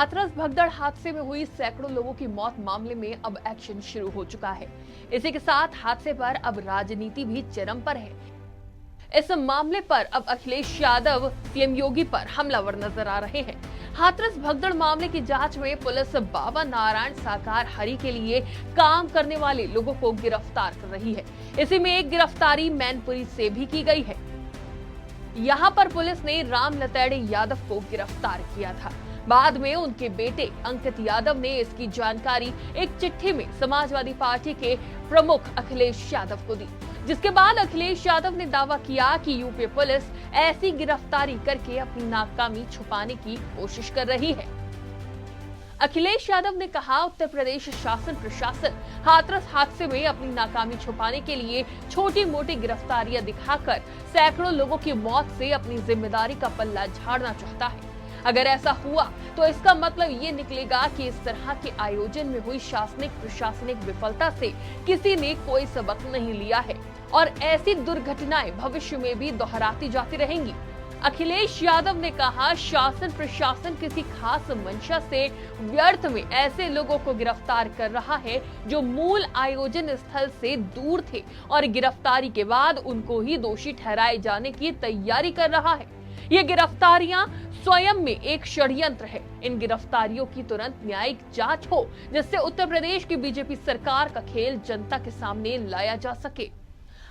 हाथरस भगदड़ हादसे में हुई सैकड़ों लोगों की मौत मामले में अब एक्शन शुरू हो चुका है। इसी के साथ हादसे पर अब राजनीति भी चरम पर है। इस मामले पर अब अखिलेश यादव सीएम योगी पर हमलावर नजर आ रहे हैं। हाथरस भगदड़ मामले की जांच में पुलिस बाबा नारायण साकार हरि के लिए काम करने वाले लोगों को गिरफ्तार कर रही है। इसी में एक गिरफ्तारी मैनपुरी से भी की गई है। यहाँ पर पुलिस ने राम लतेड़े यादव को गिरफ्तार किया था। बाद में उनके बेटे अंकित यादव ने इसकी जानकारी एक चिट्ठी में समाजवादी पार्टी के प्रमुख अखिलेश यादव को दी, जिसके बाद अखिलेश यादव ने दावा किया कि यूपी पुलिस ऐसी गिरफ्तारी करके अपनी नाकामी छुपाने की कोशिश कर रही है। अखिलेश यादव ने कहा, उत्तर प्रदेश शासन प्रशासन हाथरस हादसे में अपनी नाकामी छुपाने के लिए छोटी मोटी गिरफ्तारियां दिखाकर सैकड़ों लोगों की मौत से अपनी जिम्मेदारी का पल्ला झाड़ना चाहता है। अगर ऐसा हुआ तो इसका मतलब ये निकलेगा कि इस तरह के आयोजन में हुई शासनिक प्रशासनिक विफलता से किसी ने कोई सबक नहीं लिया है और ऐसी दुर्घटनाएं भविष्य में भी दोहराती जाती रहेंगी। अखिलेश यादव ने कहा, शासन प्रशासन किसी खास मंशा से व्यर्थ में ऐसे लोगों को गिरफ्तार कर रहा है जो मूल आयोजन स्थल से दूर थे और गिरफ्तारी के बाद उनको ही दोषी ठहराए जाने की तैयारी कर रहा है। ये गिरफ्तारियां स्वयं में एक षड्यंत्र है। इन गिरफ्तारियों की तुरंत न्यायिक जांच हो, जिससे उत्तर प्रदेश की बीजेपी सरकार का खेल जनता के सामने लाया जा सके।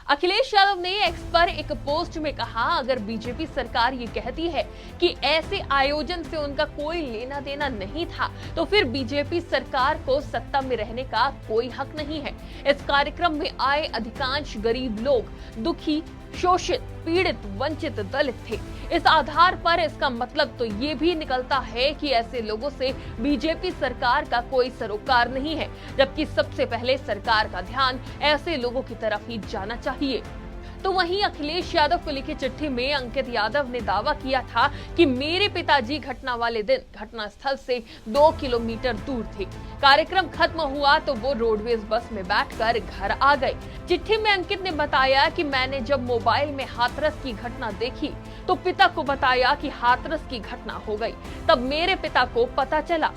अखिलेश यादव ने एक्स पर एक पोस्ट में कहा, अगर बीजेपी सरकार ये कहती है कि ऐसे आयोजन से उनका कोई लेना देना नहीं था, तो फिर बीजेपी सरकार को सत्ता में रहने का कोई हक नहीं है। इस कार्यक्रम में आए अधिकांश गरीब लोग दुखी, शोषित, पीड़ित, वंचित, दलित थे। इस आधार पर इसका मतलब तो ये भी निकलता है कि ऐसे लोगों से बीजेपी सरकार का कोई सरोकार नहीं है, जबकि सबसे पहले सरकार का ध्यान ऐसे लोगों की तरफ ही जाना चाहिए। तो वहीं अखिलेश यादव को लिखी चिट्ठी में अंकित यादव ने दावा किया था कि मेरे पिताजी घटना वाले दिन घटना स्थल से 2 किलोमीटर दूर थे। कार्यक्रम खत्म हुआ तो वो रोडवेज बस में बैठकर घर आ गए। चिट्ठी में अंकित ने बताया कि मैंने जब मोबाइल में हाथरस की घटना देखी तो पिता को बताया कि हाथरस की घटना हो गई, तब मेरे पिता को पता चला।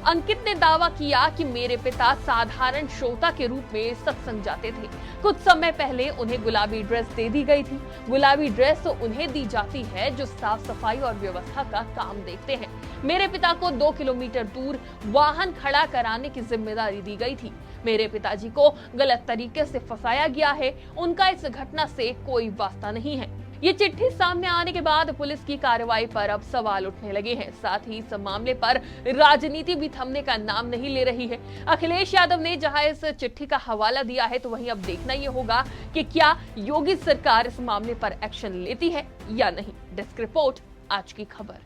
अंकित ने दावा किया कि मेरे पिता साधारण श्रोता के रूप में सत्संग जाते थे। कुछ समय पहले उन्हें गुलाबी ड्रेस दे दी गई थी। गुलाबी ड्रेस तो उन्हें दी जाती है जो साफ सफाई और व्यवस्था का काम देखते हैं। मेरे पिता को 2 किलोमीटर दूर वाहन खड़ा कराने की जिम्मेदारी दी गई थी। मेरे पिताजी को गलत तरीके से फंसाया गया है। उनका इस घटना से कोई वास्ता नहीं है। ये चिट्ठी सामने आने के बाद पुलिस की कार्रवाई पर अब सवाल उठने लगे हैं। साथ ही इस मामले पर राजनीति भी थमने का नाम नहीं ले रही है। अखिलेश यादव ने जहां इस चिट्ठी का हवाला दिया है, तो वहीं अब देखना ये होगा कि क्या योगी सरकार इस मामले पर एक्शन लेती है या नहीं। डेस्क रिपोर्ट, आज की खबर।